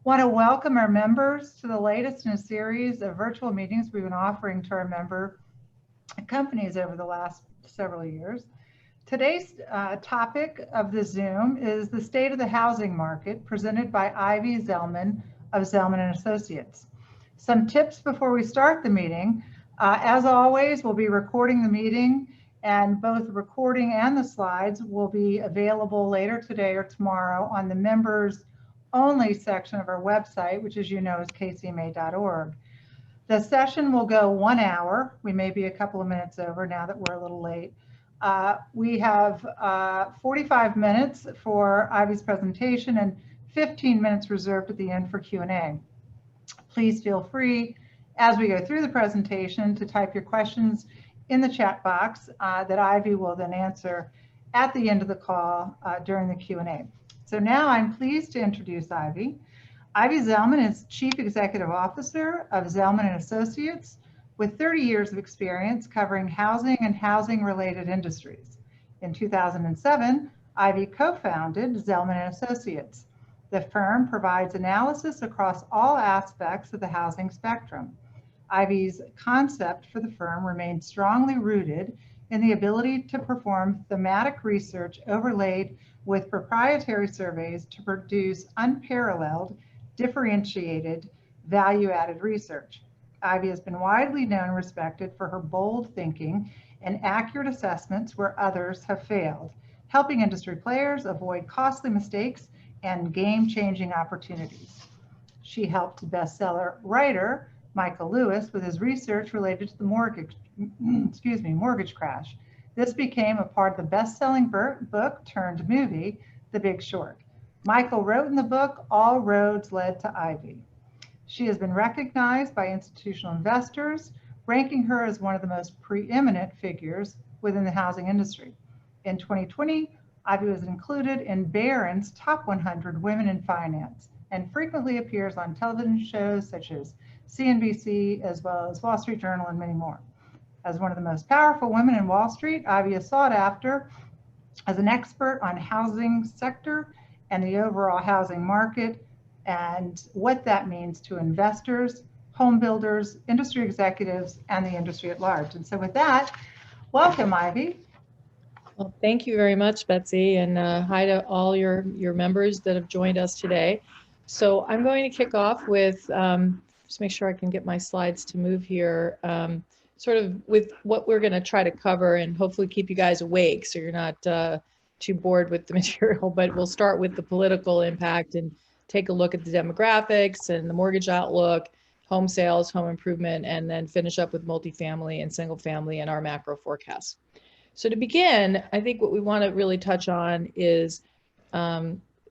Want to welcome our members to the latest in a series of virtual meetings we've been offering to our member companies over the last several years. Today's topic of the Zoom is the state of the housing market, presented by Ivy Zellman of Zellman & Associates. Some tips before we start the meeting. As always, we'll be recording the meeting, and both the recording and the slides will be available later today or tomorrow on the members only section of our website, which, as you know, is kcma.org. The session will go 1 hour. We may be a couple of minutes over now that we're a little late. We have 45 minutes for Ivy's presentation and 15 minutes reserved at the end for Q&A. Please feel free, as we go through the presentation, to type your questions in the chat box that Ivy will then answer at the end of the call during the Q&A. So now I'm pleased to introduce Ivy. Ivy Zellman is Chief Executive Officer of Zellman & Associates, with 30 years of experience covering housing and housing-related industries. In 2007, Ivy co-founded Zellman & Associates. The firm provides analysis across all aspects of the housing spectrum. Ivy's concept for the firm remains strongly rooted in the ability to perform thematic research overlaid with proprietary surveys to produce unparalleled, differentiated, value-added research. Ivy has been widely known and respected for her bold thinking and accurate assessments where others have failed, helping industry players avoid costly mistakes and game-changing opportunities. She helped bestseller writer Michael Lewis with his research related to the mortgage crash. This became a part of the best-selling book turned movie, The Big Short. Michael wrote in the book, "All roads led to Ivy." She has been recognized by institutional investors, ranking her as one of the most preeminent figures within the housing industry. In 2020, Ivy was included in Barron's Top 100 Women in Finance and frequently appears on television shows such as CNBC, as well as Wall Street Journal and many more. As one of the most powerful women in Wall Street, Ivy is sought after as an expert on housing sector and the overall housing market and what that means to investors, home builders, industry executives, and the industry at large. And so with that, welcome, Ivy. Well, thank you very much, Betsy, and hi to all your members that have joined us today. So I'm going to kick off with, just make sure I can get my slides to move here, sort of with what we're going to try to cover and hopefully keep you guys awake so you're not too bored with the material, but we'll start with the political impact and take a look at the demographics and the mortgage outlook, home sales, home improvement, and then finish up with multifamily and single family and our macro forecasts. So to begin, I think what we want to really touch on is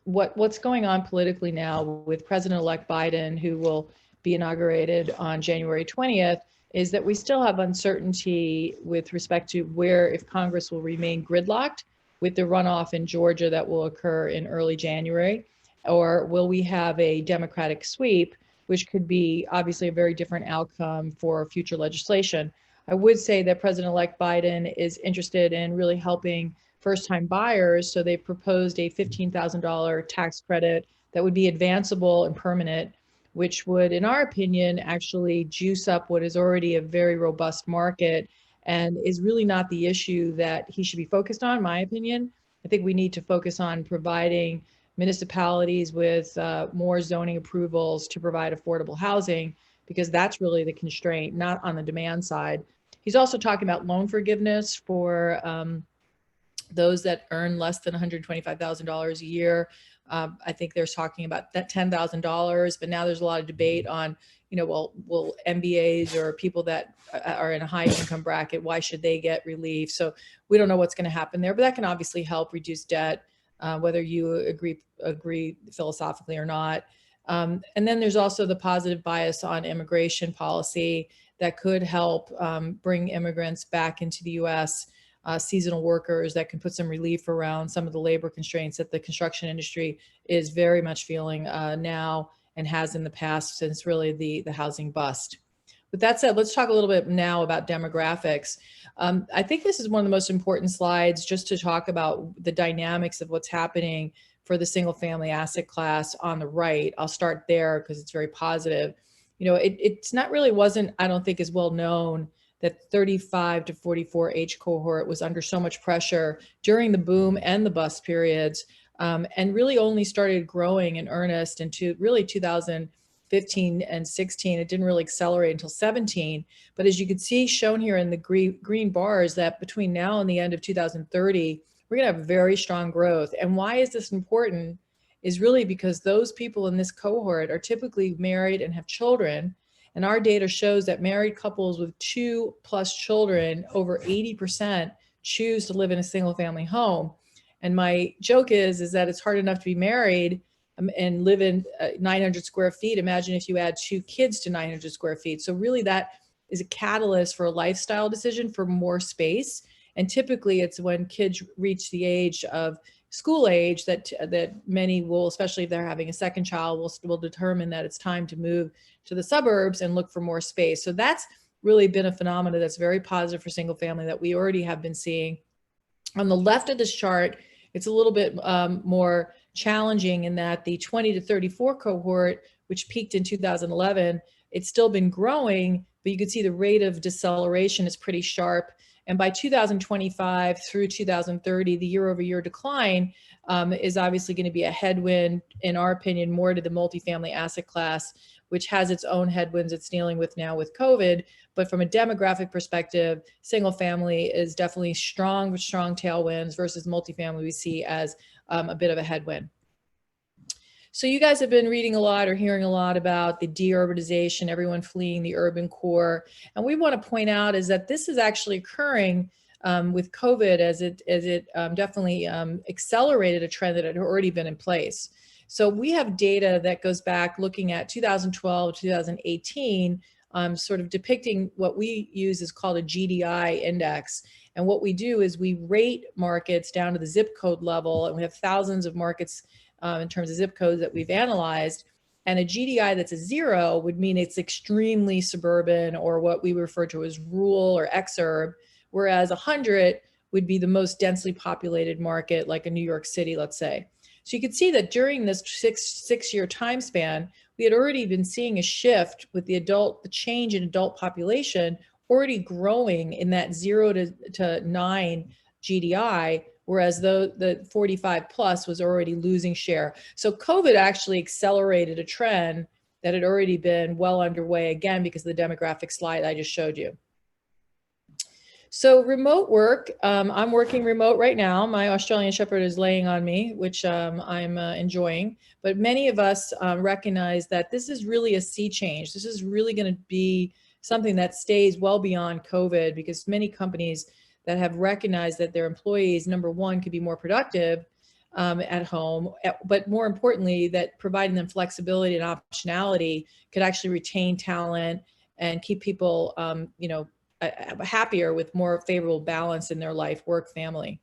what's going on politically now with President-elect Biden, who will be inaugurated on January 20th, is that we still have uncertainty with respect to where, if Congress will remain gridlocked with the runoff in Georgia that will occur in early January, or will we have a Democratic sweep, which could be obviously a very different outcome for future legislation. I would say that President-elect Biden is interested in really helping first-time buyers, so they proposed a $15,000 tax credit that would be advanceable and permanent, which would, in our opinion, actually juice up what is already a very robust market and is really not the issue that he should be focused on, in my opinion. I think we need to focus on providing municipalities with more zoning approvals to provide affordable housing, because that's really the constraint, not on the demand side. He's also talking about loan forgiveness for those that earn less than $125,000 a year. I think there's talking about that $10,000, but now there's a lot of debate on, well, will MBAs or people that are in a high income bracket, why should they get relief? So we don't know what's going to happen there, but that can obviously help reduce debt, whether you agree philosophically or not. And then there's also the positive bias on immigration policy that could help bring immigrants back into the U.S., seasonal workers that can put some relief around some of the labor constraints that the construction industry is very much feeling now and has in the past since really the housing bust. With that said, let's talk a little bit now about demographics. I think this is one of the most important slides just to talk about the dynamics of what's happening for the single family asset class on the right. I'll start there because it's very positive. It's not really wasn't, I don't think, as well known that 35 to 44 age cohort was under so much pressure during the boom and the bust periods, and really only started growing in earnest into really 2015 and 16. It didn't really accelerate until 17. But as you can see shown here in the green bars, that between now and the end of 2030, we're going to have very strong growth. And why is this important? Is really because those people in this cohort are typically married and have children. And our data shows that married couples with 2+ children, over 80% choose to live in a single family home. And my joke is that it's hard enough to be married and live in 900 square feet. Imagine if you add 2 kids to 900 square feet. So really that is a catalyst for a lifestyle decision for more space. And typically it's when kids reach the age of school age that many will, especially if they're having a second child, will determine that it's time to move to the suburbs and look for more space. So that's really been a phenomenon that's very positive for single family that we already have been seeing. On the left of this chart, it's a little bit more challenging in that the 20 to 34 cohort, which peaked in 2011, it's still been growing, but you can see the rate of deceleration is pretty sharp. And by 2025 through 2030, the year-over-year decline is obviously going to be a headwind, in our opinion, more to the multifamily asset class, which has its own headwinds it's dealing with now with COVID. But from a demographic perspective, single family is definitely strong with strong tailwinds versus multifamily we see as a bit of a headwind. So you guys have been reading a lot or hearing a lot about the deurbanization, everyone fleeing the urban core. And we want to point out is that this is actually occurring with COVID as it definitely accelerated a trend that had already been in place. So we have data that goes back looking at 2012, 2018, sort of depicting what we use is called a GDI index. And what we do is we rate markets down to the zip code level, and we have thousands of markets in terms of zip codes that we've analyzed. And a GDI that's a 0 would mean it's extremely suburban or what we refer to as rural or exurb, whereas 100 would be the most densely populated market, like a New York City, let's say. So you can see that during this six-year time span, we had already been seeing a shift with the change in adult population already growing in that 0 to 9 GDI, whereas the 45 plus was already losing share. So COVID actually accelerated a trend that had already been well underway, again, because of the demographic slide I just showed you. So remote work, I'm working remote right now. My Australian Shepherd is laying on me, which I'm enjoying. But many of us recognize that this is really a sea change. This is really going to be something that stays well beyond COVID, because many companies that have recognized that their employees, number one, could be more productive at home, but more importantly, that providing them flexibility and optionality could actually retain talent and keep people, happier with more favorable balance in their life, work, family.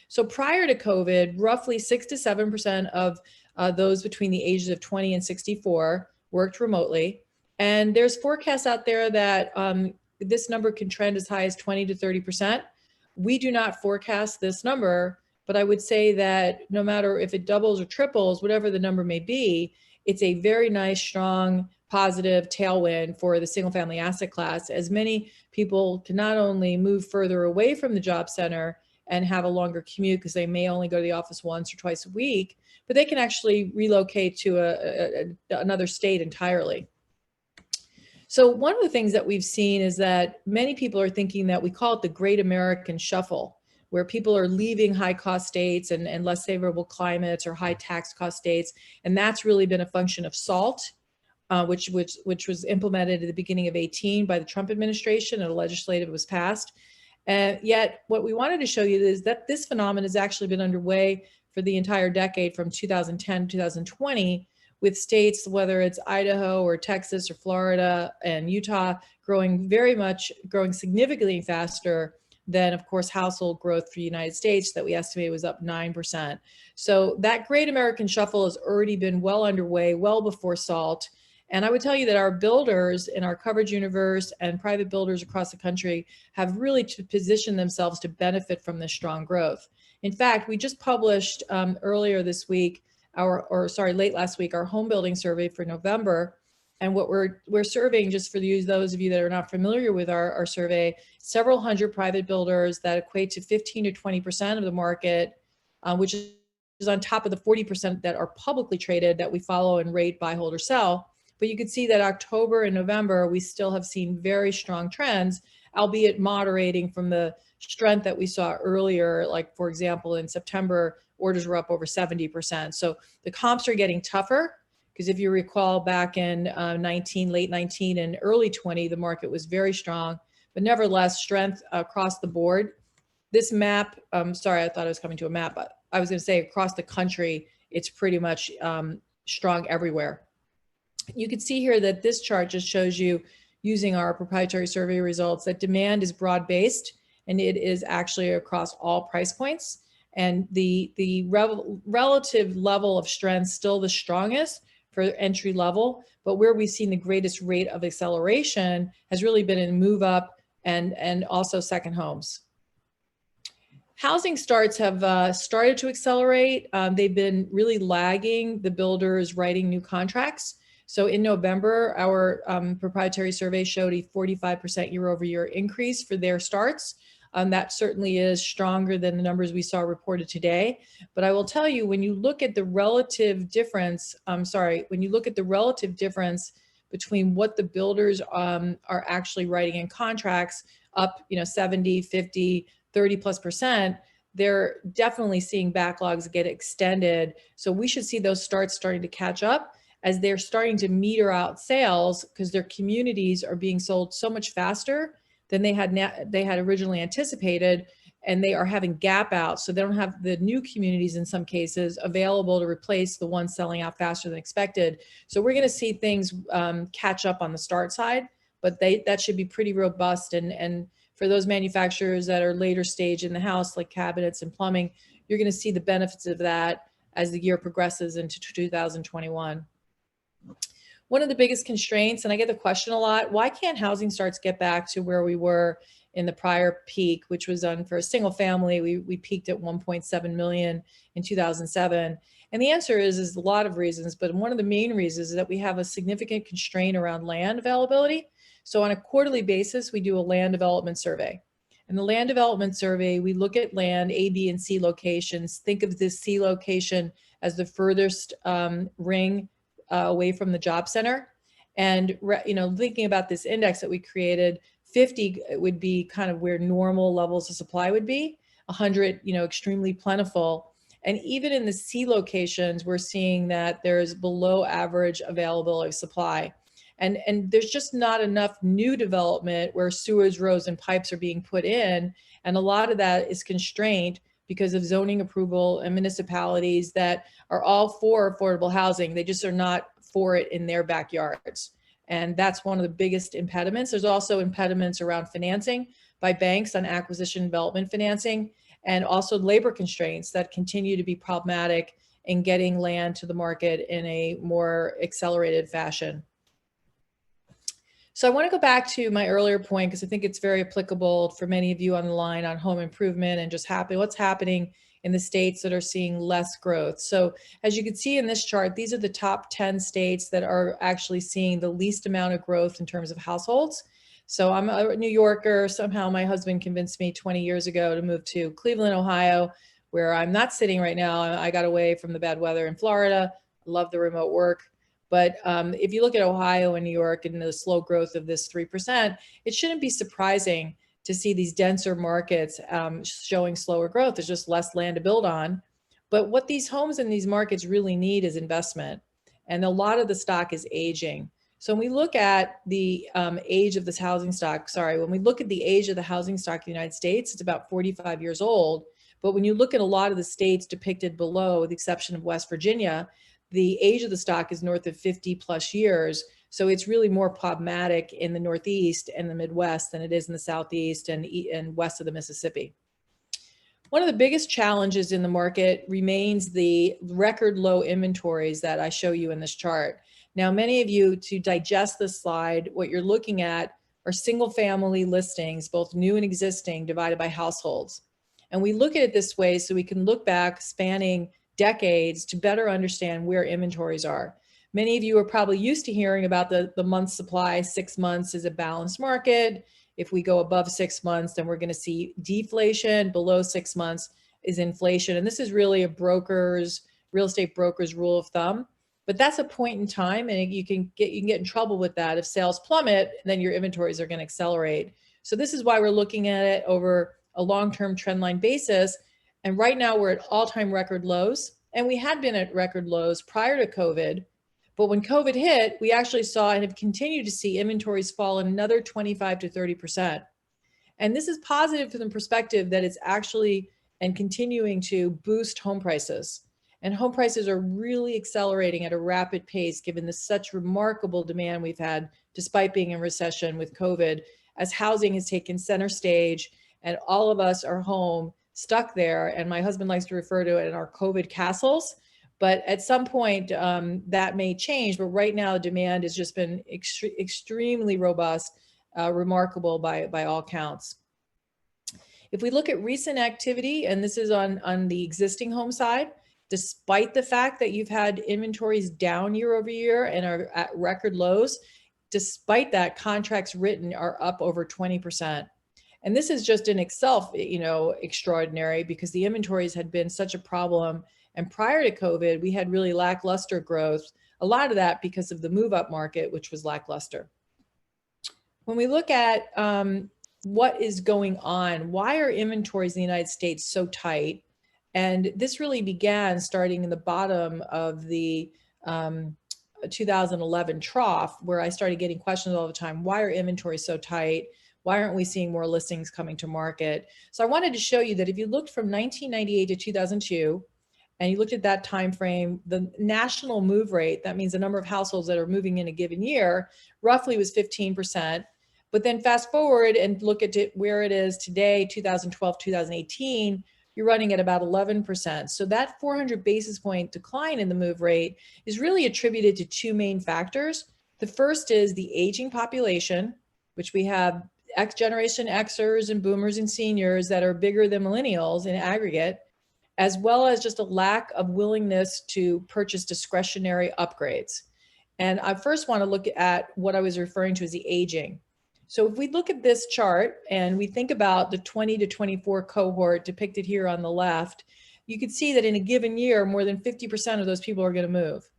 So prior to COVID, roughly 6 to 7% of those between the ages of 20 and 64 worked remotely. And there's forecasts out there that this number can trend as high as 20 to 30%. We do not forecast this number, but I would say that no matter if it doubles or triples, whatever the number may be, it's a very nice, strong, positive tailwind for the single family asset class, as many people can not only move further away from the job center and have a longer commute because they may only go to the office once or twice a week, but they can actually relocate to another state entirely. So one of the things that we've seen is that many people are thinking that we call it the Great American Shuffle, where people are leaving high cost states and less favorable climates or high tax cost states. And that's really been a function of SALT, which was implemented at the beginning of 2018 by the Trump administration, and a legislative was passed. Yet what we wanted to show you is that this phenomenon has actually been underway for the entire decade from 2010 to 2020, with states, whether it's Idaho or Texas or Florida and Utah, growing significantly faster than, of course, household growth for the United States that we estimate was up 9%. So that Great American Shuffle has already been well underway, well before SALT. And I would tell you that our builders in our coverage universe and private builders across the country have really positioned themselves to benefit from this strong growth. In fact, we just published earlier this week late last week, our home building survey for November. And what we're surveying, just for those of you that are not familiar with our survey, several hundred private builders that equate to 15 to 20% of the market, which is on top of the 40% that are publicly traded that we follow and rate, buy, hold, or sell. But you can see that October and November, we still have seen very strong trends, albeit moderating from the strength that we saw earlier. Like, for example, in September, orders were up over 70%. So the comps are getting tougher, because if you recall back in late 19 and early 20, the market was very strong, but nevertheless, strength across the board. This map, sorry, I thought I was coming to a map, but I was going to say across the country, it's pretty much strong everywhere. You can see here that this chart just shows you, using our proprietary survey results, that demand is broad-based, and it is actually across all price points. And the relative level of strength still the strongest for entry level, but where we've seen the greatest rate of acceleration has really been in move up and also second homes. Housing starts have started to accelerate. They've been really lagging the builders writing new contracts. So in November, our proprietary survey showed a 45% year-over-year increase for their starts. That certainly is stronger than the numbers we saw reported today. But I will tell you, when you look at the relative difference, between what the builders are actually writing in contracts, up 70, 50, 30+%, they're definitely seeing backlogs get extended. So we should see those starts starting to catch up as they're starting to meter out sales, because their communities are being sold so much faster than they had originally anticipated, and they are having gap out. So they don't have the new communities in some cases available to replace the ones selling out faster than expected. So we're going to see things catch up on the start side, but that should be pretty robust. And for those manufacturers that are later stage in the house, like cabinets and plumbing, you're going to see the benefits of that as the year progresses into 2021. One of the biggest constraints, and I get the question a lot, why can't housing starts get back to where we were in the prior peak, which was done for a single family? We peaked at 1.7 million in 2007. And the answer is a lot of reasons, but one of the main reasons is that we have a significant constraint around land availability. So on a quarterly basis, we do a land development survey. In the land development survey, we look at land A, B, and C locations. Think of this C location as the furthest ring away from the job center. And thinking about this index that we created, 50 would be kind of where normal levels of supply would be, 100, extremely plentiful. And even in the C locations, we're seeing that there's below average availability of supply. And there's just not enough new development where sewage, roads, and pipes are being put in. And a lot of that is constrained because of zoning approval and municipalities that are all for affordable housing. They just are not for it in their backyards. And that's one of the biggest impediments. There's also impediments around financing by banks on acquisition development financing, and also labor constraints that continue to be problematic in getting land to the market in a more accelerated fashion. So I want to go back to my earlier point, because I think it's very applicable for many of you on the line on home improvement and just what's happening in the states that are seeing less growth. So as you can see in this chart, these are the top 10 states that are actually seeing the least amount of growth in terms of households. So I'm a New Yorker. Somehow my husband convinced me 20 years ago to move to Cleveland, Ohio, where I'm not sitting right now. I got away from the bad weather in Florida. I love the remote work. But if you look at Ohio and New York and the slow growth of this 3%, it shouldn't be surprising to see these denser markets showing slower growth. There's just less land to build on. But what these homes in these markets really need is investment. And a lot of the stock is aging. So when we look at the age of this housing stock, when we look at the age of the housing stock in the United States, it's about 45 years old. But when you look at a lot of the states depicted below, with the exception of West Virginia, the age of the stock is north of 50+ years. So it's really more problematic in the Northeast and the Midwest than it is in the Southeast and west of the Mississippi. One of the biggest challenges in the market remains the record low inventories that I show you in this chart. Now, many of you, to digest this slide, what you're looking at are single family listings, both new and existing, divided by households. And we look at it this way so we can look back spanning decades to better understand where inventories are. Many of you are probably used to hearing about the month supply. 6 months is a balanced market. If we go above 6 months, then we're going to see deflation. Below 6 months is inflation. And this is really a real estate broker's rule of thumb. But that's a point in time, and you can get in trouble with that. If sales plummet, then your inventories are going to accelerate. So this is why we're looking at it over a long-term trend line basis. And right now we're at all-time record lows. And we had been at record lows prior to COVID. But when COVID hit, we actually saw and have continued to see inventories fall another 25 to 30%. And this is positive from the perspective that it's actually and continuing to boost home prices. And home prices are really accelerating at a rapid pace given the such remarkable demand we've had despite being in recession with COVID, as housing has taken center stage and all of us are home stuck there. And my husband likes to refer to it in our COVID castles. But at some point that may change. But right now, the demand has just been extremely robust, remarkable by all counts. If we look at recent activity, and this is on the existing home side, despite the fact that you've had inventories down year over year and are at record lows, despite that, contracts written are up over 20%. And this is just in itself, extraordinary because the inventories had been such a problem. And prior to COVID, we had really lackluster growth, a lot of that because of the move-up market, which was lackluster. When we look at what is going on, why are inventories in the United States so tight? And this really began starting in the bottom of the 2011 trough, where I started getting questions all the time. Why are inventories so tight? Why aren't we seeing more listings coming to market? So I wanted to show you that if you looked from 1998 to 2002, and you looked at that time frame, the national move rate, that means the number of households that are moving in a given year, roughly was 15%. But then fast forward and look at it where it is today, 2012, 2018, you're running at about 11%. So that 400 basis point decline in the move rate is really attributed to two main factors. The first is the aging population, which we have Generation Xers and boomers and seniors that are bigger than millennials in aggregate, as well as just a lack of willingness to purchase discretionary upgrades. And I first want to look at what I was referring to as the aging. So if we look at this chart and we think about the 20 to 24 cohort depicted here on the left, you can see that in a given year, more than 50% of those people are going to move.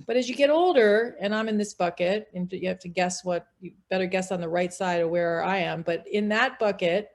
But as you get older, and I'm in this bucket, and you have to guess you better guess on the right side of where I am, but in that bucket,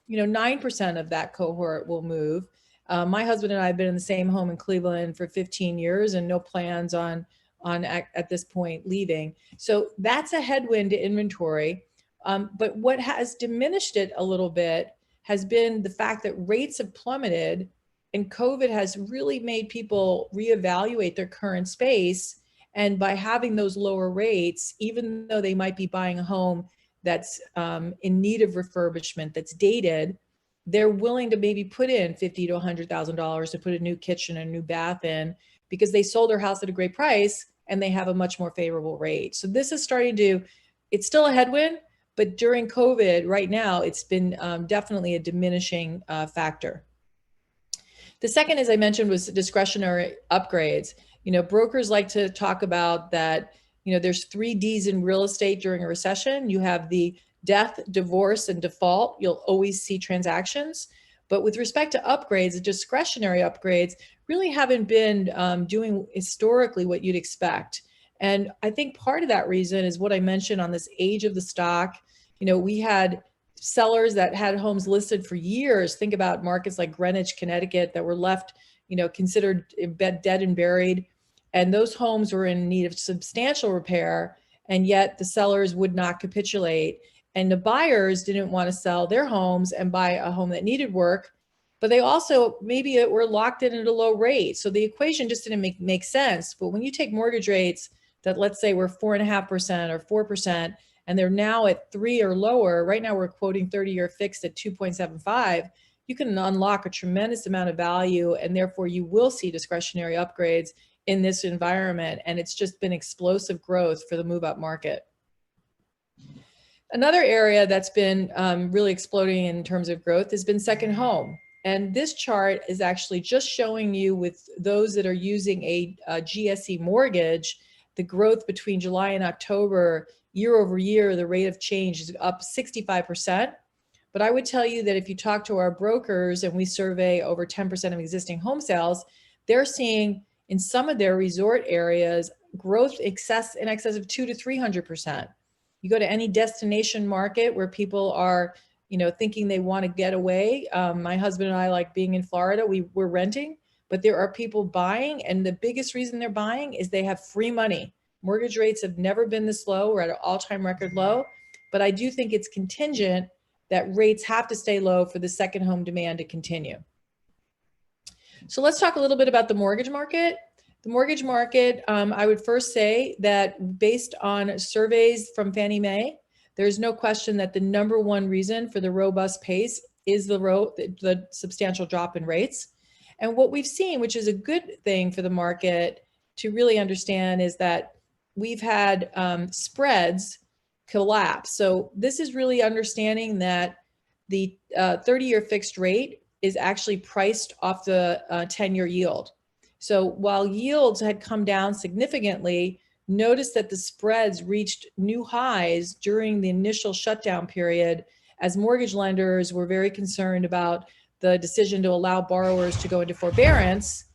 9% of that cohort will move. My husband and I have been in the same home in Cleveland for 15 years and no plans on at this point leaving. So that's a headwind to inventory. But what has diminished it a little bit has been the fact that rates have plummeted, and COVID has really made people reevaluate their current space. And by having those lower rates, even though they might be buying a home that's in need of refurbishment, that's dated, they're willing to maybe put in $50,000 to $100,000 to put a new kitchen and a new bath in because they sold their house at a great price and they have a much more favorable rate. So this is it's still a headwind, but during COVID right now, it's been definitely a diminishing factor. The second, as I mentioned, was discretionary upgrades. Brokers like to talk about that, there's 3 Ds in real estate during a recession. You have the death, divorce, and default. You'll always see transactions. But with respect to upgrades, the discretionary upgrades really haven't been doing historically what you'd expect. And I think part of that reason is what I mentioned on this age of the stock. We had sellers that had homes listed for years. Think about markets like Greenwich, Connecticut, that were left, considered dead and buried. And those homes were in need of substantial repair. And yet the sellers would not capitulate. And the buyers didn't want to sell their homes and buy a home that needed work, but they also maybe were locked in at a low rate. So the equation just didn't make sense. But when you take mortgage rates that, let's say, were 4.5% or 4%, and they're now at 3 or lower, right now we're quoting 30-year fixed at 2.75, you can unlock a tremendous amount of value, and therefore you will see discretionary upgrades in this environment. And it's just been explosive growth for the move-up market. Another area that's been really exploding in terms of growth has been second home. And this chart is actually just showing you with those that are using a GSE mortgage, the growth between July and October, year over year, the rate of change is up 65%. But I would tell you that if you talk to our brokers, and we survey over 10% of existing home sales, they're seeing in some of their resort areas growth in excess of 200 to 300%. You go to any destination market where people are, thinking they want to get away. My husband and I like being in Florida. We're renting, but there are people buying, and the biggest reason they're buying is they have free money. Mortgage rates have never been this low. We're at an all-time record low, but I do think it's contingent that rates have to stay low for the second home demand to continue. So let's talk a little bit about the mortgage market. The mortgage market, I would first say that based on surveys from Fannie Mae, there's no question that the number one reason for the robust pace is the substantial drop in rates. And what we've seen, which is a good thing for the market to really understand, is that we've had spreads collapse. So this is really understanding that the 30-year fixed rate is actually priced off the 10-year yield. So while yields had come down significantly, notice that the spreads reached new highs during the initial shutdown period, as mortgage lenders were very concerned about the decision to allow borrowers to go into forbearance.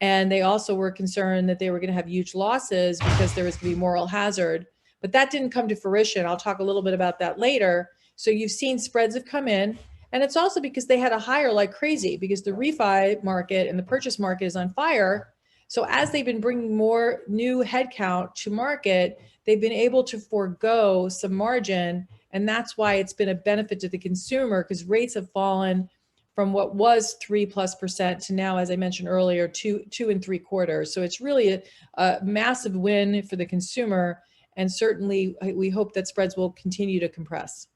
And they also were concerned that they were going to have huge losses because there was going to be moral hazard. But that didn't come to fruition. I'll talk a little bit about that later. So you've seen spreads have come in. And it's also because they had to hire like crazy, because the refi market and the purchase market is on fire. So as they've been bringing more new headcount to market, they've been able to forego some margin. And that's why it's been a benefit to the consumer, because rates have fallen from what was 3+% to now, as I mentioned earlier, 2 3/4. So it's really a massive win for the consumer. And certainly we hope that spreads will continue to compress.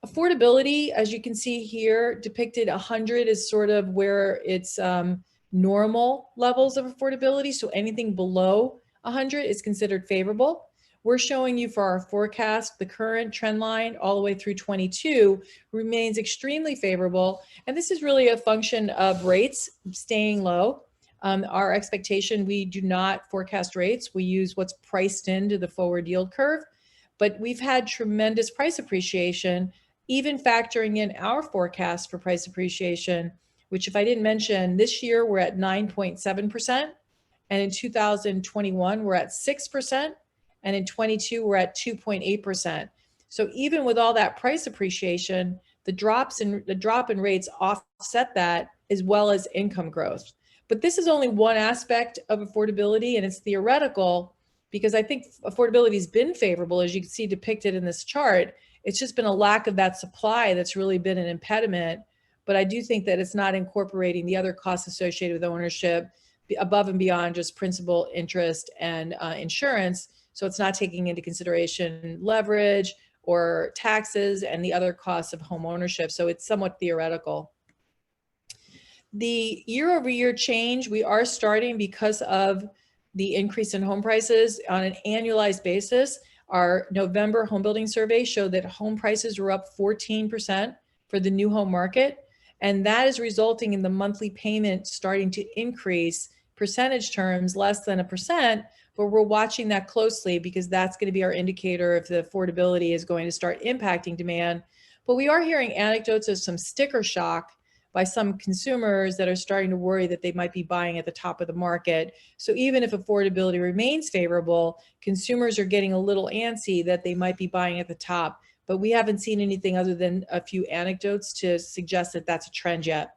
Affordability, as you can see here, depicted 100 is sort of where it's normal levels of affordability. So anything below 100 is considered favorable. We're showing you for our forecast, the current trend line all the way through 22 remains extremely favorable. And this is really a function of rates staying low. Our expectation, we do not forecast rates. We use what's priced into the forward yield curve. But we've had tremendous price appreciation, even factoring in our forecast for price appreciation, which, if I didn't mention, this year we're at 9.7%. And in 2021, we're at 6%. And in 22, we're at 2.8%. So even with all that price appreciation, the drop in rates offset that, as well as income growth. But this is only one aspect of affordability, and it's theoretical, because I think affordability has been favorable, as you can see depicted in this chart. It's just been a lack of that supply that's really been an impediment. But I do think that it's not incorporating the other costs associated with ownership above and beyond just principal, interest, and insurance. So it's not taking into consideration leverage or taxes and the other costs of home ownership. So it's somewhat theoretical. The year-over-year change, we are starting because of the increase in home prices on an annualized basis. Our November home building survey showed that home prices were up 14% for the new home market. And that is resulting in the monthly payment starting to increase, percentage terms less than 1%, but we're watching that closely because that's going to be our indicator if the affordability is going to start impacting demand. But we are hearing anecdotes of some sticker shock by some consumers that are starting to worry that they might be buying at the top of the market. So even if affordability remains favorable, consumers are getting a little antsy that they might be buying at the top. But we haven't seen anything other than a few anecdotes to suggest that that's a trend yet.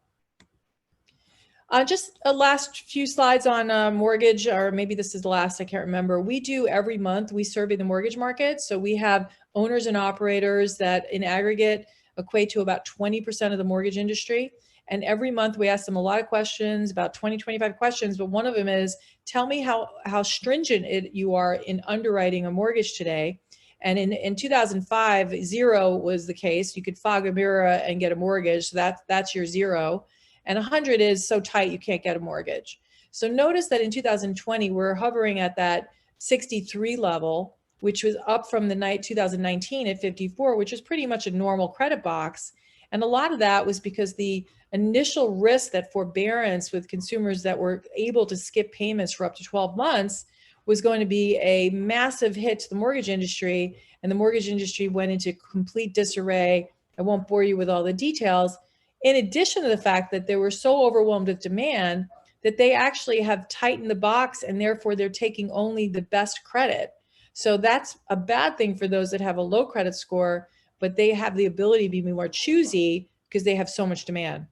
Just a last few slides on mortgage, or maybe this is the last, I can't remember. We do every month, we survey the mortgage market. So we have owners and operators that in aggregate equate to about 20% of the mortgage industry. And every month we ask them a lot of questions, about 20, 25 questions, but one of them is, tell me how stringent you are in underwriting a mortgage today. And in 2005, 0 was the case. You could fog a mirror and get a mortgage, so that's your 0. And 100 is so tight you can't get a mortgage. So notice that in 2020, we're hovering at that 63 level, which was up from the 2019 at 54, which is pretty much a normal credit box. And a lot of that was because the initial risk that forbearance with consumers that were able to skip payments for up to 12 months was going to be a massive hit to the mortgage industry. And the mortgage industry went into complete disarray. I won't bore you with all the details. In addition to the fact that they were so overwhelmed with demand that they actually have tightened the box, and therefore they're taking only the best credit. So that's a bad thing for those that have a low credit score, but they have the ability to be more choosy because they have so much demand.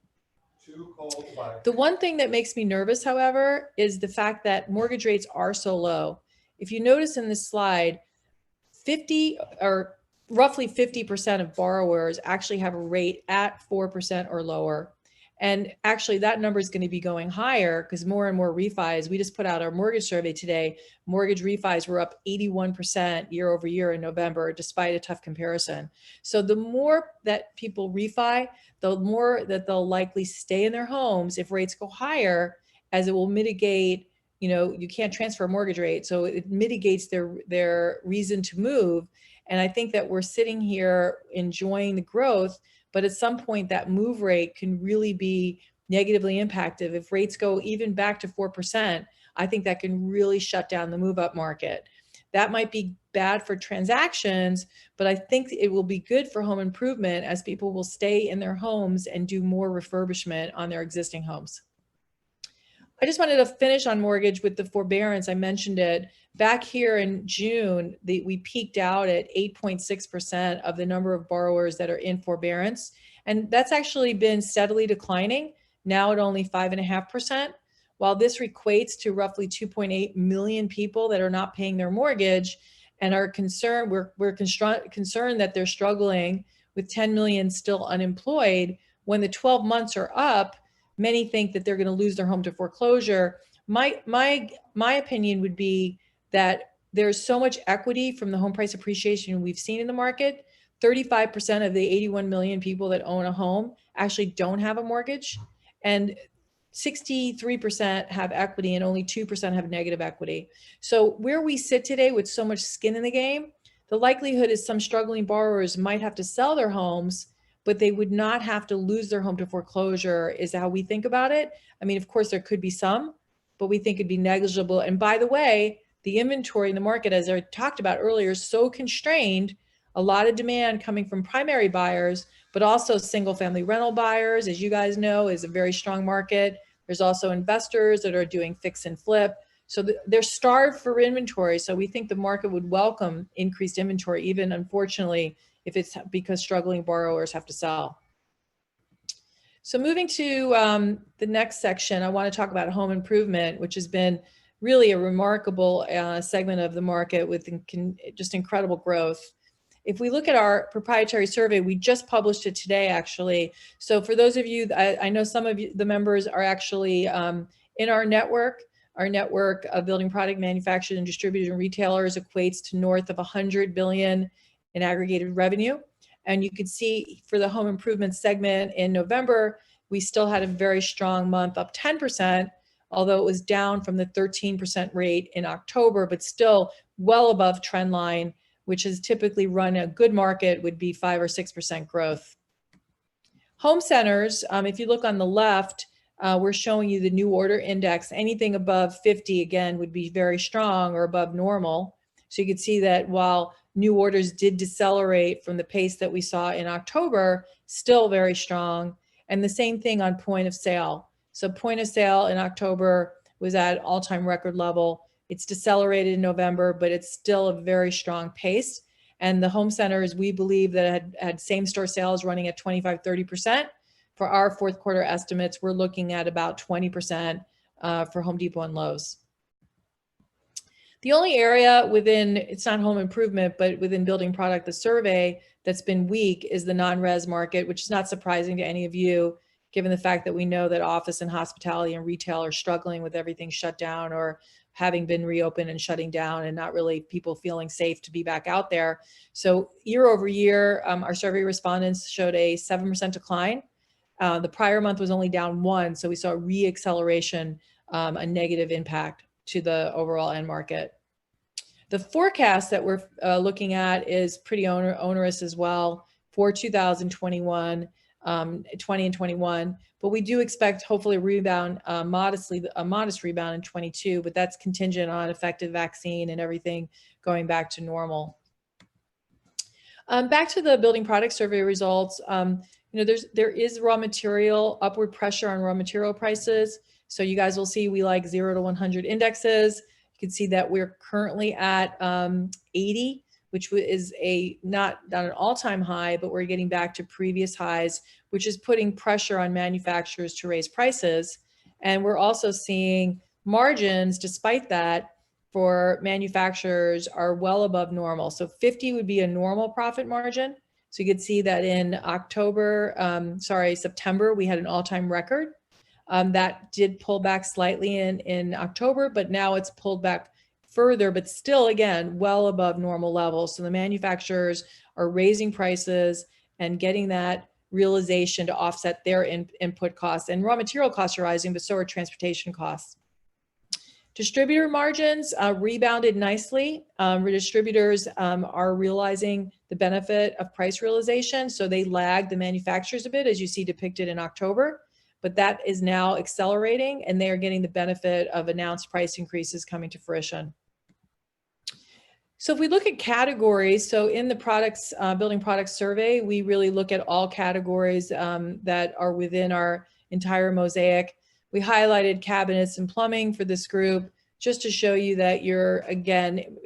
The one thing that makes me nervous, however, is the fact that mortgage rates are so low. If you notice in this slide, 50 or roughly 50% of borrowers actually have a rate at 4% or lower. And actually that number is going to be going higher because more and more refis. We just put out our mortgage survey today. Mortgage refis were up 81% year over year in November, despite a tough comparison. So the more that people refi, the more that they'll likely stay in their homes if rates go higher, as it will mitigate, you can't transfer a mortgage rate. So it mitigates their reason to move. And I think that we're sitting here enjoying the growth, but at some point that move rate can really be negatively impacted. If rates go even back to 4%, I think that can really shut down the move up market. That might be bad for transactions, but I think it will be good for home improvement as people will stay in their homes and do more refurbishment on their existing homes. I just wanted to finish on mortgage with the forbearance. I mentioned it back here in June, we peaked out at 8.6% of the number of borrowers that are in forbearance. And that's actually been steadily declining, now at only 5.5%. While this equates to roughly 2.8 million people that are not paying their mortgage and are concerned, we're concerned that they're struggling with 10 million still unemployed. When the 12 months are up, many think that they're going to lose their home to foreclosure. My opinion would be that there's so much equity from the home price appreciation we've seen in the market. 35% of the 81 million people that own a home actually don't have a mortgage, and 63% have equity and only 2% have negative equity. So where we sit today with so much skin in the game, the likelihood is some struggling borrowers might have to sell their homes, but they would not have to lose their home to foreclosure, is how we think about it. I mean, of course, there could be some, but we think it'd be negligible. And by the way, the inventory in the market, as I talked about earlier, is so constrained, a lot of demand coming from primary buyers, but also single family rental buyers, as you guys know, is a very strong market. There's also investors that are doing fix and flip. So they're starved for inventory. So we think the market would welcome increased inventory, even unfortunately, if it's because struggling borrowers have to sell. So moving to the next section, I want to talk about home improvement, which has been really a remarkable segment of the market with just incredible growth. If we look at our proprietary survey, we just published it today, actually. So for those of you, I know some of you, the members are actually in our network. Our network of building product manufacturers and distributors and retailers equates to north of 100 billion in aggregated revenue. And you can see for the home improvement segment in November, we still had a very strong month, up 10%, although it was down from the 13% rate in October, but still well above trend line, which has typically run a good market would be 5 or 6% growth. Home centers, if you look on the left, we're showing you the new order index. Anything above 50, again, would be very strong or above normal. So you can see that while new orders did decelerate from the pace that we saw in October, still very strong. And the same thing on point of sale. So point of sale in October was at all-time record level. It's decelerated in November, but it's still a very strong pace. And the home centers, we believe that had same-store sales running at 25-30%. For our fourth quarter estimates, we're looking at about 20% for Home Depot and Lowe's. The only area within, it's not home improvement, but within building product, the survey that's been weak is the non-res market, which is not surprising to any of you, given the fact that we know that office and hospitality and retail are struggling with everything shut down or having been reopened and shutting down and not really people feeling safe to be back out there. So year over year, our survey respondents showed a 7% decline. The prior month was only down 1%, so we saw a re-acceleration, a negative impact to the overall end market. The forecast that we're looking at is pretty onerous as well for 2021. 20 and 21. But we do expect hopefully a rebound, a modest rebound in 22, but that's contingent on effective vaccine and everything going back to normal. Back to the building product survey results. There is upward pressure on raw material prices. So you guys will see we like 0 to 100 indexes. You can see that we're currently at 80, which is not an all-time high, but we're getting back to previous highs, which is putting pressure on manufacturers to raise prices. And we're also seeing margins, despite that, for manufacturers are well above normal. So 50 would be a normal profit margin. So you could see that in September, we had an all-time record. That did pull back slightly in October, but now it's pulled back further, but still, again, well above normal levels. So the manufacturers are raising prices and getting that realization to offset their input costs. And raw material costs are rising, but so are transportation costs. Distributor margins rebounded nicely. Distributors are realizing the benefit of price realization, so they lagged the manufacturers a bit, as you see depicted in October, but that is now accelerating, and they are getting the benefit of announced price increases coming to fruition. So if we look at categories, so in the building products survey, we really look at all categories that are within our entire mosaic. We highlighted cabinets and plumbing for this group just to show you that you're, again,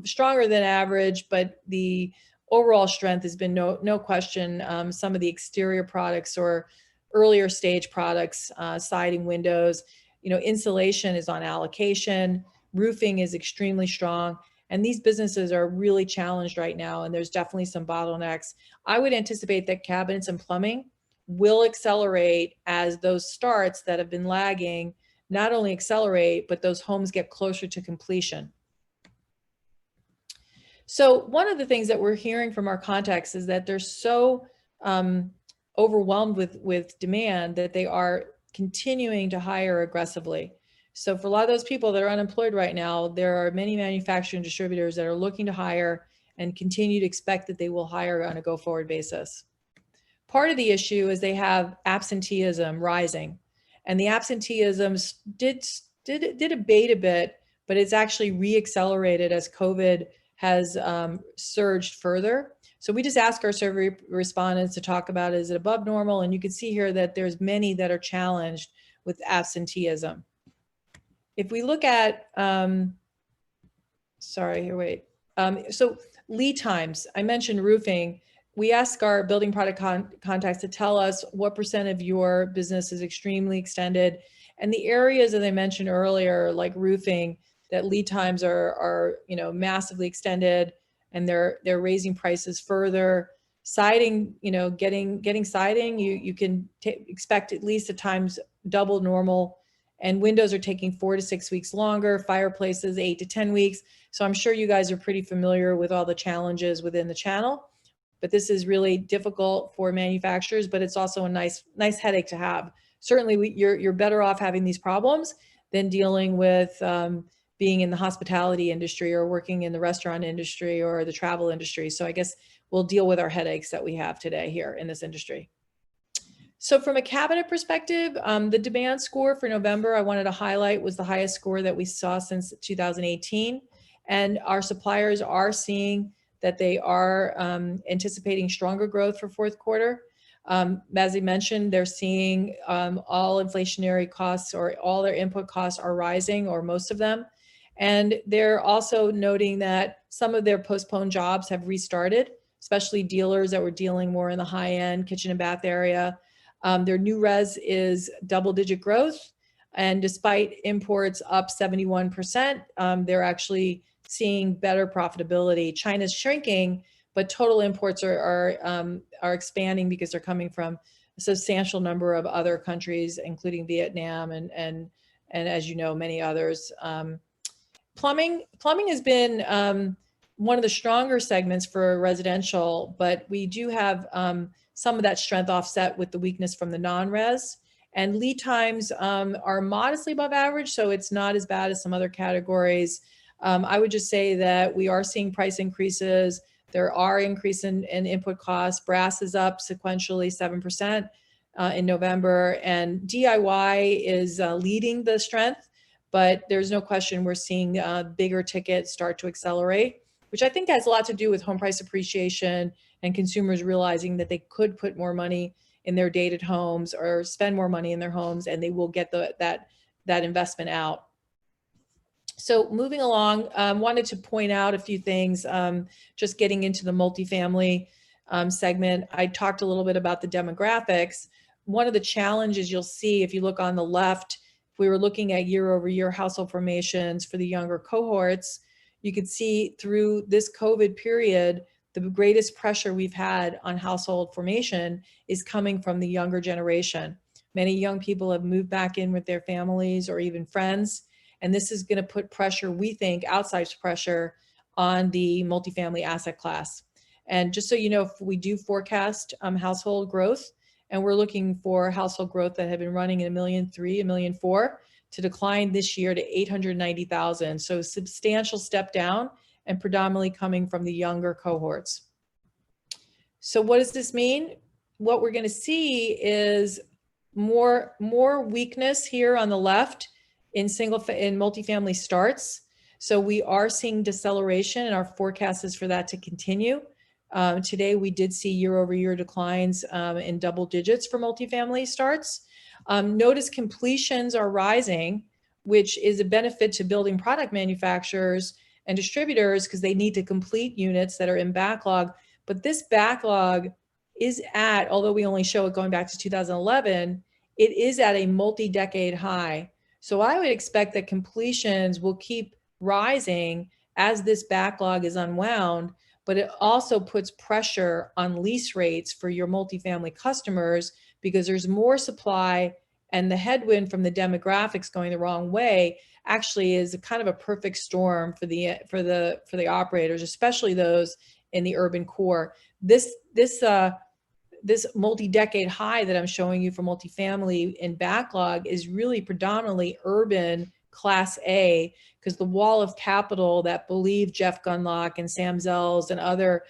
stronger than average, but the overall strength has been no question. Some of the exterior products or earlier stage products, siding, windows, insulation is on allocation, roofing is extremely strong. And these businesses are really challenged right now, and there's definitely some bottlenecks. I would anticipate that cabinets and plumbing will accelerate as those starts that have been lagging not only accelerate, but those homes get closer to completion. So one of the things that we're hearing from our contacts is that they're so overwhelmed with demand that they are continuing to hire aggressively. So for a lot of those people that are unemployed right now, there are many manufacturing distributors that are looking to hire and continue to expect that they will hire on a go-forward basis. Part of the issue is they have absenteeism rising, and the absenteeism did abate a bit, but it's actually reaccelerated as COVID has surged further. So we just ask our survey respondents to talk about, is it above normal? And you can see here that there's many that are challenged with absenteeism. If we look at, so lead times, I mentioned roofing. We ask our building product contacts to tell us what % of your business is extremely extended. And the areas that I mentioned earlier, like roofing, that lead times are massively extended, and they're raising prices further. Siding, getting siding, you can expect at least at times double normal. And windows are taking 4 to 6 weeks longer, fireplaces 8 to 10 weeks. So I'm sure you guys are pretty familiar with all the challenges within the channel. But this is really difficult for manufacturers, but it's also a nice headache to have. Certainly, you're better off having these problems than dealing with being in the hospitality industry or working in the restaurant industry or the travel industry. So I guess we'll deal with our headaches that we have today here in this industry. So from a cabinet perspective, the demand score for November I wanted to highlight was the highest score that we saw since 2018. And our suppliers are seeing that they are anticipating stronger growth for fourth quarter. As I mentioned, they're seeing all inflationary costs or all their input costs are rising, or most of them. And they're also noting that some of their postponed jobs have restarted, especially dealers that were dealing more in the high-end kitchen and bath area. Their new res is double-digit growth. And despite imports up 71%, they're actually seeing better profitability. China's shrinking, but total imports are expanding because they're coming from a substantial number of other countries, including Vietnam and as you know, many others. Plumbing has been one of the stronger segments for residential, but we do have some of that strength offset with the weakness from the non-res. And lead times are modestly above average, so it's not as bad as some other categories. I would just say that we are seeing price increases. There are increase in input costs. Brass is up sequentially 7% in November, and DIY is leading the strength, but there's no question we're seeing bigger tickets start to accelerate, which I think has a lot to do with home price appreciation and consumers realizing that they could put more money in their dated homes or spend more money in their homes, and they will get that investment out. So moving along, wanted to point out a few things, just getting into the multifamily segment. I talked a little bit about the demographics. One of the challenges you'll see if you look on the left, if we were looking at year-over-year household formations for the younger cohorts, you could see through this COVID period, the greatest pressure we've had on household formation is coming from the younger generation. Many young people have moved back in with their families or even friends, and this is going to put pressure, we think, outsized pressure on the multifamily asset class. And just so you know, if we do forecast household growth, and we're looking for household growth that had been running at 1.3 million, 1.4 million, to decline this year to 890,000. So substantial step down, and predominantly coming from the younger cohorts. So what does this mean? What we're going to see is more weakness here on the left in multifamily starts. So we are seeing deceleration, and our forecast is for that to continue. Today we did see year-over-year declines in double digits for multifamily starts. Notice completions are rising, which is a benefit to building product manufacturers and distributors because they need to complete units that are in backlog. But this backlog is at, although we only show it going back to 2011, it is at a multi-decade high. So I would expect that completions will keep rising as this backlog is unwound, but it also puts pressure on lease rates for your multifamily customers because there's more supply, and the headwind from the demographics going the wrong way actually is a kind of a perfect storm for the operators, especially those in the urban core. This multi-decade high that I'm showing you for multifamily in backlog is really predominantly urban Class A, because the wall of capital that believed Jeff Gundlach and Sam Zels and other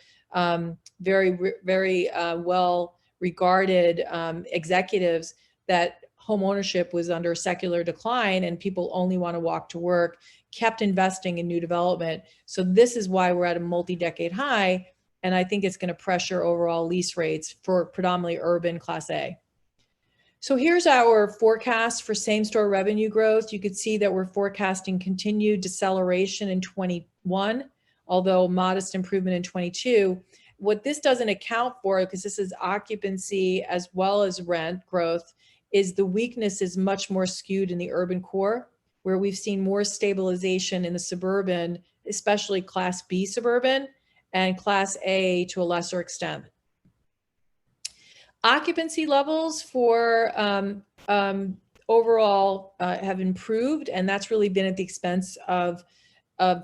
very well regarded executives that home ownership was under secular decline and people only want to walk to work, kept investing in new development. So this is why we're at a multi-decade high, and I think it's going to pressure overall lease rates for predominantly urban Class A. So here's our forecast for same-store revenue growth. You could see that we're forecasting continued deceleration in 21, although modest improvement in 22. What this doesn't account for, because this is occupancy as well as rent growth, is the weakness is much more skewed in the urban core, where we've seen more stabilization in the suburban, especially Class B suburban, and Class A to a lesser extent. Occupancy levels for overall have improved, and that's really been at the expense of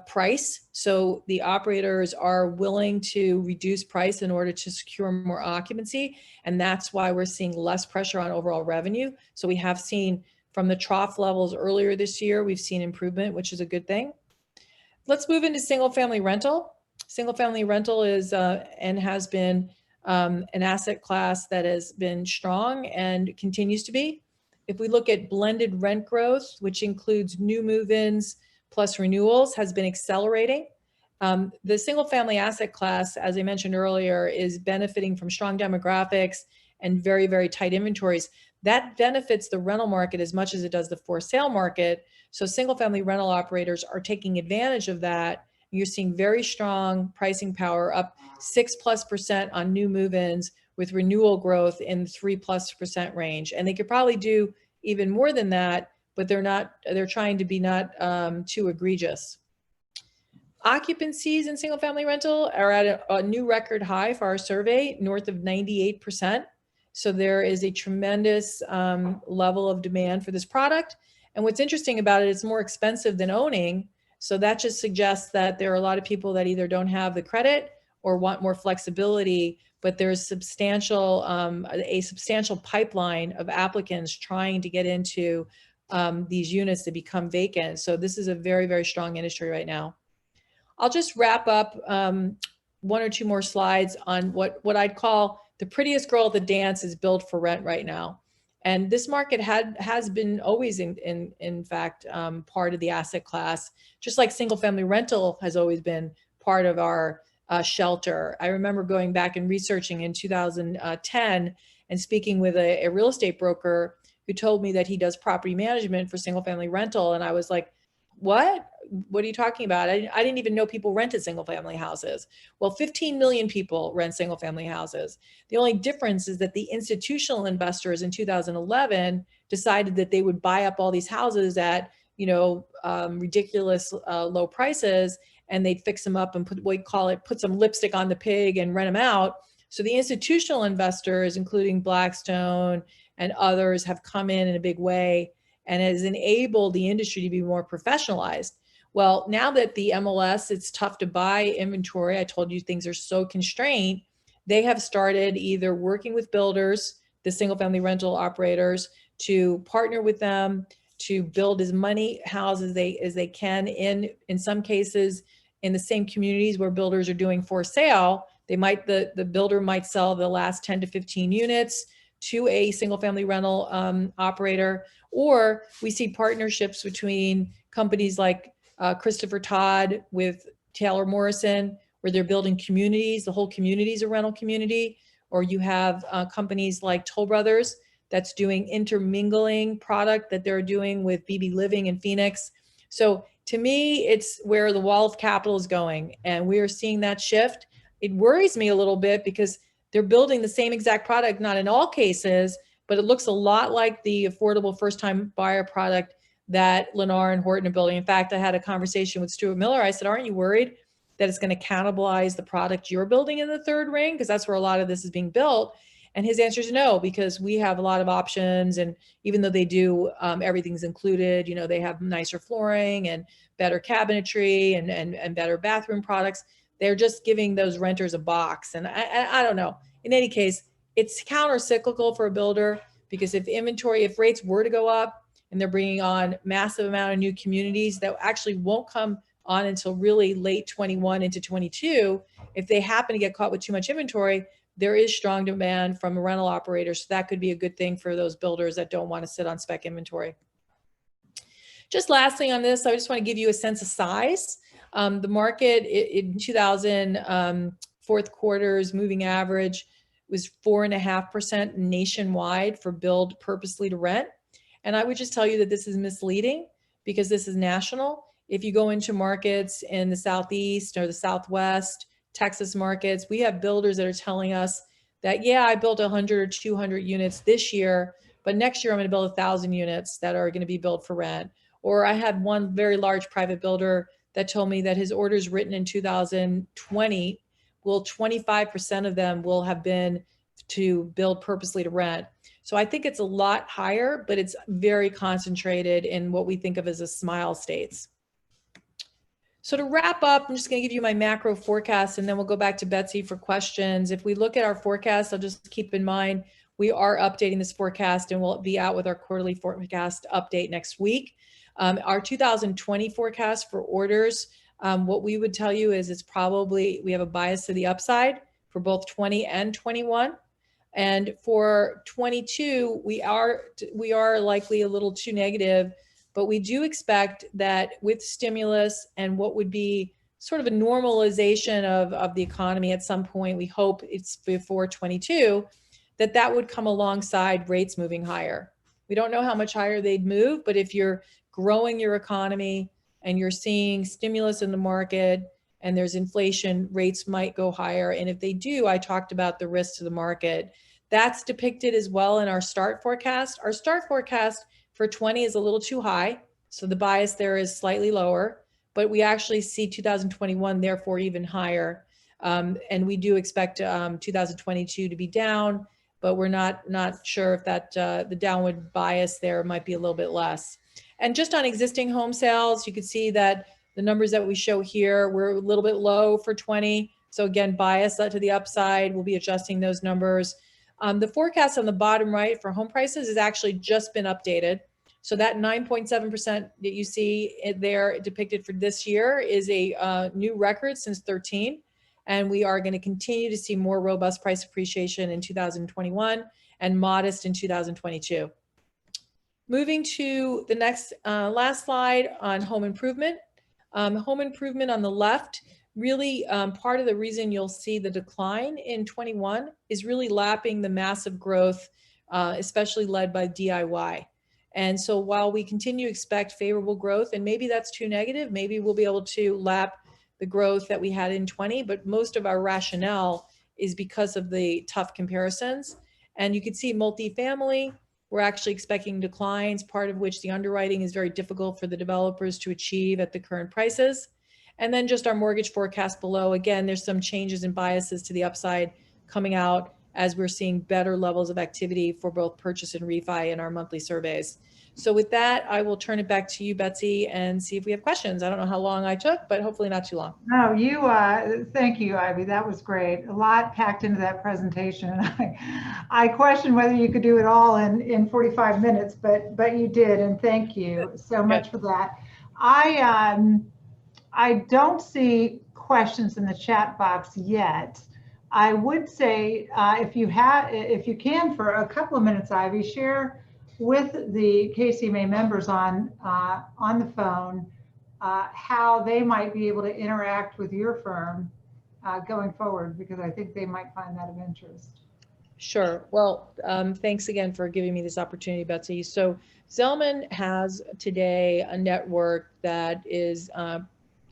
price. So the operators are willing to reduce price in order to secure more occupancy, and that's why we're seeing less pressure on overall revenue. So we have seen from the trough levels earlier this year, we've seen improvement, which is a good thing. Let's move into single-family rental. Single-family rental is and has been an asset class that has been strong and continues to be. If we look at blended rent growth, which includes new move-ins plus renewals, has been accelerating. The single-family asset class, as I mentioned earlier, is benefiting from strong demographics and very, very tight inventories. That benefits the rental market as much as it does the for-sale market. So single-family rental operators are taking advantage of that. You're seeing very strong pricing power, up 6+% on new move-ins, with renewal growth in 3+% range. And they could probably do even more than that, but they're trying to be not too egregious. Occupancies in single family rental are at a new record high for our survey, north of 98%. So there is a tremendous level of demand for this product. And what's interesting about it, it's more expensive than owning. So that just suggests that there are a lot of people that either don't have the credit or want more flexibility, but there's a substantial pipeline of applicants trying to get into these units to become vacant. So this is a very, very strong industry right now. I'll just wrap up one or two more slides on what I'd call the prettiest girl at the dance is build for rent right now. And this market has been always in fact part of the asset class, just like single family rental has always been part of our shelter. I remember going back and researching in 2010 and speaking with a real estate broker who told me that he does property management for single family rental. And I was like, what are you talking about? I didn't even know people rented single family houses. Well, 15 million people rent single family houses. The only difference is that the institutional investors in 2011 decided that they would buy up all these houses at, ridiculous low prices, and they'd fix them up and put some lipstick on the pig and rent them out. So the institutional investors, including Blackstone and others, have come in a big way and has enabled the industry to be more professionalized. Well, now that the MLS, it's tough to buy inventory. I told you things are so constrained. They have started either working with builders, the single family rental operators, to partner with them to build as many houses as they can in some cases in the same communities where builders are doing for sale. The builder might sell the last 10 to 15 units to a single family rental operator, or we see partnerships between companies like Christopher Todd with Taylor Morrison, where they're building communities, the whole community is a rental community, or you have companies like Toll Brothers that's doing intermingling product that they're doing with BB Living in Phoenix. So to me, it's where the wall of capital is going, and we are seeing that shift. It worries me a little bit because they're building the same exact product, not in all cases, but it looks a lot like the affordable first-time buyer product that Lennar and Horton are building. In fact, I had a conversation with Stuart Miller. I said, aren't you worried that it's going to cannibalize the product you're building in the third ring? Because that's where a lot of this is being built. And his answer is no, because we have a lot of options. And even though they do, everything's included, they have nicer flooring and better cabinetry and better bathroom products. They're just giving those renters a box. And I don't know. In any case, it's counter-cyclical for a builder, because if rates were to go up and they're bringing on massive amount of new communities that actually won't come on until really late 21 into 22, if they happen to get caught with too much inventory, there is strong demand from a rental operator. So that could be a good thing for those builders that don't want to sit on spec inventory. Just lastly on this, I just want to give you a sense of size. The market in 2000, fourth quarter's moving average was 4.5% nationwide for build purposely to rent. And I would just tell you that this is misleading because this is national. If you go into markets in the Southeast or the Southwest, Texas markets, we have builders that are telling us that, yeah, I built 100 or 200 units this year, but next year I'm going to build 1,000 units that are going to be built for rent. Or I had one very large private builder that told me that his orders written in 2020, 25% of them will have been to build purposely to rent. So I think it's a lot higher, but it's very concentrated in what we think of as the smile states. So to wrap up, I'm just going to give you my macro forecast, and then we'll go back to Betsy for questions. If we look at our forecast, I'll just keep in mind, we are updating this forecast and we'll be out with our quarterly forecast update next week. Our 2020 forecast for orders, what we would tell you is we have a bias to the upside for both 20 and 21. And for 22, we are likely a little too negative, but we do expect that with stimulus and what would be sort of a normalization of the economy at some point, we hope it's before 22, that would come alongside rates moving higher. We don't know how much higher they'd move, but if you're growing your economy and you're seeing stimulus in the market and there's inflation, rates might go higher. And if they do, I talked about the risk to the market. That's depicted as well in our start forecast. Our start forecast for 20 is a little too high, so the bias there is slightly lower, but we actually see 2021 therefore even higher. And we do expect 2022 to be down, but we're not sure if that the downward bias there might be a little bit less. And just on existing home sales, you can see that the numbers that we show here, we're a little bit low for 20. So again, bias to the upside, we'll be adjusting those numbers. The forecast on the bottom right for home prices has actually just been updated. So that 9.7% that you see there depicted for this year is a new record since 13. And we are going to continue to see more robust price appreciation in 2021 and modest in 2022. Moving to the next last slide on home improvement. Home improvement on the left, really part of the reason you'll see the decline in 21 is really lapping the massive growth, especially led by DIY. And so while we continue to expect favorable growth, and maybe that's too negative, maybe we'll be able to lap the growth that we had in 20, but most of our rationale is because of the tough comparisons. And you can see multifamily, we're actually expecting declines, part of which the underwriting is very difficult for the developers to achieve at the current prices. And then just our mortgage forecast below, again, there's some changes and biases to the upside coming out as we're seeing better levels of activity for both purchase and refi in our monthly surveys. So with that, I will turn it back to you, Betsy, and see if we have questions. I don't know how long I took, but hopefully not too long. No, thank you, Ivy. That was great. A lot packed into that presentation. I questioned whether you could do it all in 45 minutes, but you did, and thank you so much for that. I don't see questions in the chat box yet. I would say if you can for a couple of minutes, Ivy, share with the KCMA members on the phone how they might be able to interact with your firm going forward, because I think they might find that of interest. Sure. Well, thanks again for giving me this opportunity, Betsy. So Zelman has today a network that is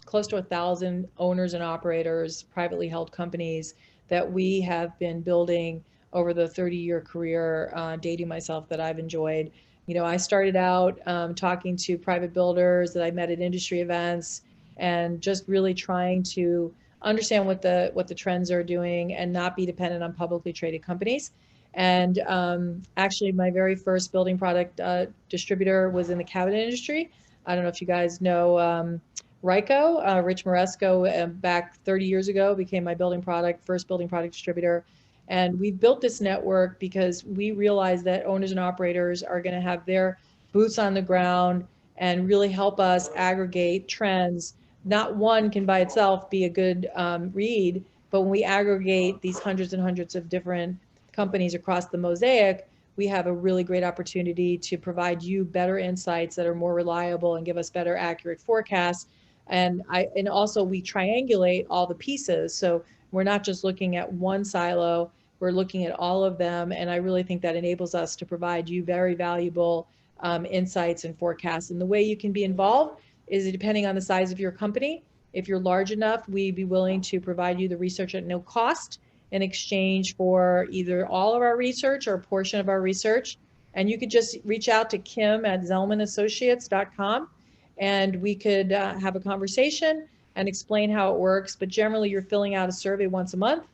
close to 1,000 owners and operators, privately held companies that we have been building over the 30-year career, dating myself, that I've enjoyed. You know, I started out talking to private builders that I met at industry events and just really trying to understand what the trends are doing and not be dependent on publicly traded companies. And actually, my very first building product distributor was in the cabinet industry. I don't know if you guys know Ryco, Rich Moresco, back 30 years ago, became my first building product distributor. And we built this network because we realized that owners and operators are going to have their boots on the ground and really help us aggregate trends. Not one can by itself be a good read, but when we aggregate these hundreds and hundreds of different companies across the mosaic, we have a really great opportunity to provide you better insights that are more reliable and give us better accurate forecasts. And also we triangulate all the pieces. So we're not just looking at one silo, we're looking at all of them. And I really think that enables us to provide you very valuable insights and forecasts. And the way you can be involved is depending on the size of your company. If you're large enough, we'd be willing to provide you the research at no cost in exchange for either all of our research or a portion of our research. And you could just reach out to Kim at zelmanassociates.com and we could have a conversation and explain how it works. But generally, you're filling out a survey once a month,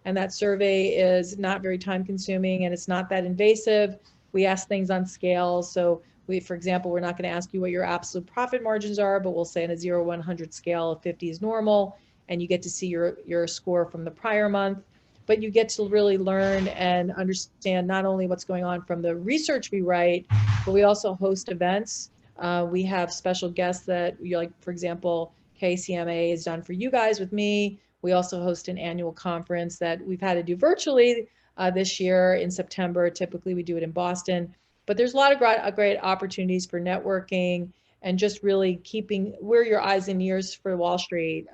and that survey is not very time consuming and it's not that invasive. We ask things on scale. So for example, we're not going to ask you what your absolute profit margins are, but we'll say on a 0-100 scale, 50 is normal, and you get to see your score from the prior month. But you get to really learn and understand not only what's going on from the research we write, but we also host events. We have special guests that, like, for example, KCMA is done for you guys with me. We also host an annual conference that we've had to do virtually this year in September. Typically, we do it in Boston. But there's a lot of great opportunities for networking and just really we're your eyes and ears for Wall Street.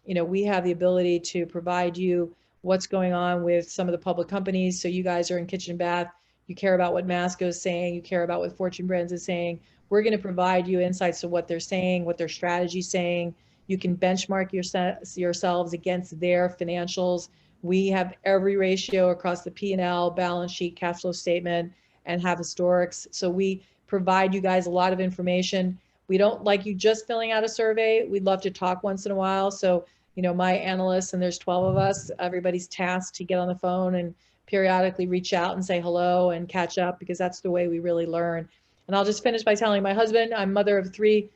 We have the ability to provide you what's going on with some of the public companies. So you guys are in kitchen and bath. You care about what Masco is saying. You care about what Fortune Brands is saying. We're going to provide you insights to what they're saying, what their strategy is saying. You can benchmark yourselves against their financials. We have every ratio across the P&L, balance sheet, cash flow statement, and have historics. So we provide you guys a lot of information. We don't like you just filling out a survey. We'd love to talk once in a while. So, my analysts, and there's 12 of us, everybody's tasked to get on the phone and periodically reach out and say hello and catch up, because that's the way we really learn. And I'll just finish by telling my husband, I'm mother of three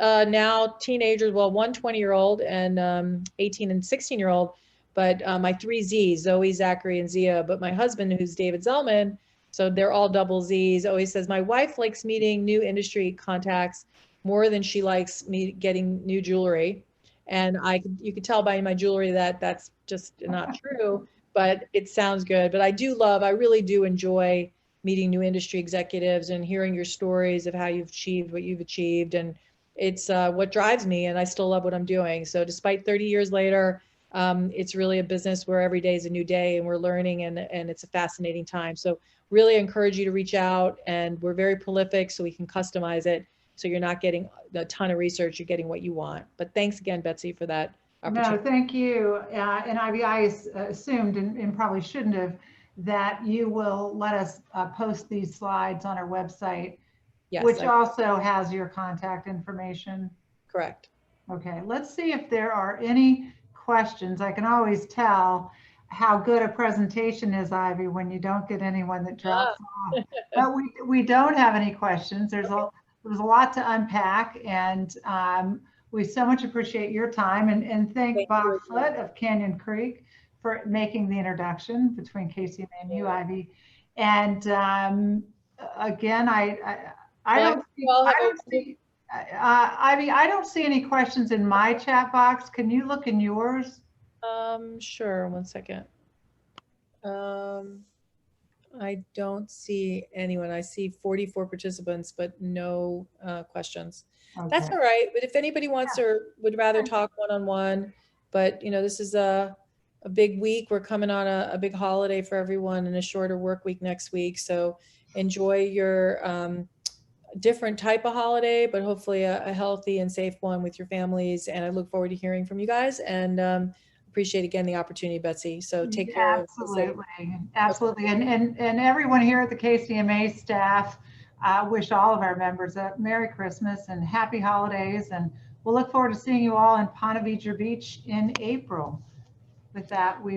now teenagers, well, one 20-year-old and 18 and 16-year-old, but my 3 Z's, Zoe, Zachary, and Zia. But my husband, who's David Zelman, so they're all double Z's, always says, my wife likes meeting new industry contacts more than she likes getting new jewelry. And you could tell by my jewelry that that's just not true, but it sounds good. But I really do enjoy meeting new industry executives and hearing your stories of how you've achieved what you've achieved. And it's what drives me, and I still love what I'm doing. So despite 30 years later, it's really a business where every day is a new day and we're learning, and it's a fascinating time. So really encourage you to reach out, and we're very prolific so we can customize it. So you're not getting a ton of research, you're getting what you want. But thanks again, Betsy, for that opportunity. No, thank you. And I assumed and probably shouldn't have that you will let us post these slides on our website, Yes, which also has your contact information. correct. Okay, let's see if there are any questions. I can always tell how good a presentation is, Ivy, when you don't get anyone that drops off. But we don't have any questions. There's a lot to unpack, and we so much appreciate your time, and thank Bob Foote of Canyon Creek for making the introduction between KCMA and you, Ivy. And again, I don't see Ivy, I don't see any questions in my chat box. Can you look in yours? Sure. 1 second. I don't see anyone. I see 44 participants, but no questions. Okay. That's all right. But if anybody wants or would rather talk one-on-one, but this is a big week. We're coming on a big holiday for everyone and a shorter work week next week. So enjoy your different type of holiday, but hopefully a healthy and safe one with your families. And I look forward to hearing from you guys, and appreciate again the opportunity, Betsy. So take care. Absolutely. And everyone here at the KCMA staff, wish all of our members a Merry Christmas and Happy Holidays. And we'll look forward to seeing you all in Ponte Vedra Beach in April. With that, we